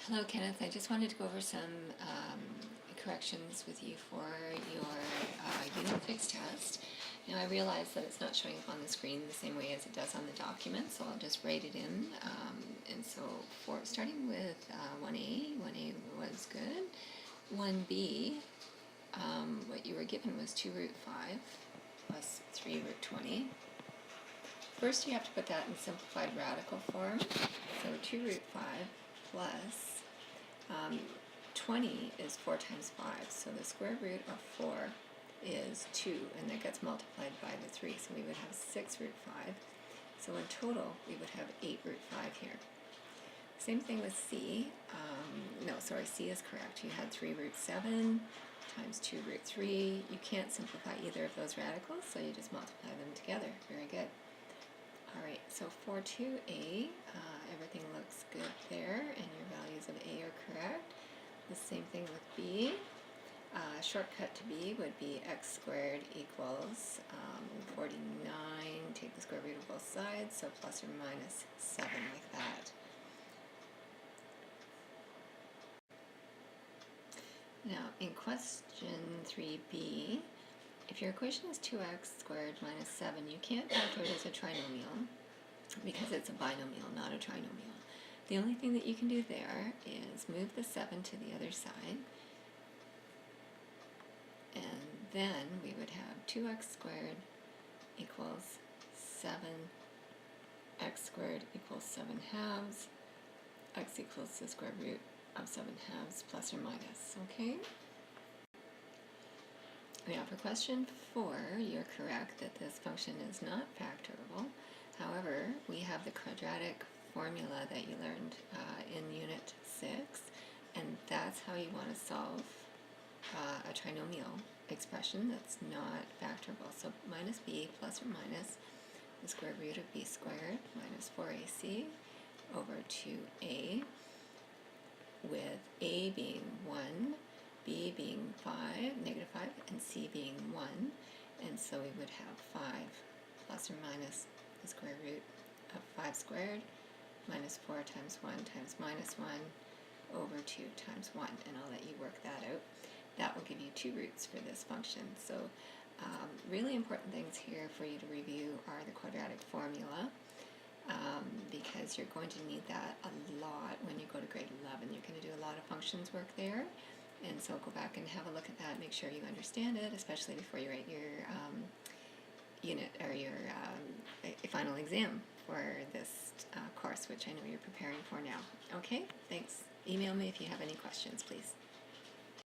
Hello, Kenneth. I just wanted to go over some corrections with you for your unit 6 test. Now I realize that it's not showing up on the screen the same way as it does on the document, so I'll just write it in. And so starting with 1A, 1A was good. 1B, what you were given was 2 root 5 plus 3 root 20. First you have to put that in simplified radical form. So 2 root 5 plus 20 is 4 times 5, so the square root of 4 is 2, and that gets multiplied by the 3, so we would have 6 root 5. So in total, we would have 8 root 5 here. Same thing with C. C is correct. You had 3 root 7 times 2 root 3. You can't simplify either of those radicals, so you just multiply them together. Very good. Alright, so for 2a, everything looks good there, and your values of a are correct. The same thing with b. Shortcut to b would be x squared equals 49, take the square root of both sides, so plus or minus 7 like that. Now, in question 3b, if your equation is 2x squared minus 7, you can't factor it as a trinomial because it's a binomial, not a trinomial. The only thing that you can do there is move the 7 to the other side, and then we would have 2x squared equals 7x squared equals 7 halves, x equals the square root of 7 halves plus or minus, okay? Now for question 4, you're correct that this function is not factorable. However, we have the quadratic formula that you learned in Unit 6, and that's how you want to solve a trinomial expression that's not factorable. So minus b plus or minus the square root of b squared minus 4ac over 2a, with a being 1, b being 5, negative 5, and c being 1, and so we would have 5 plus or minus the square root of 5 squared minus 4 times 1 times minus 1 over 2 times 1, and I'll let you work that out. That will give you 2 roots for this function. So really important things here for you to review are the quadratic formula, because you're going to need that a lot when you go to grade 11. You're going to do a lot of functions work there, and so go back and have a look at that. Make sure you understand it, especially before you write your unit or your final exam for this course, which I know you're preparing for now. Okay, thanks. Email me if you have any questions, please.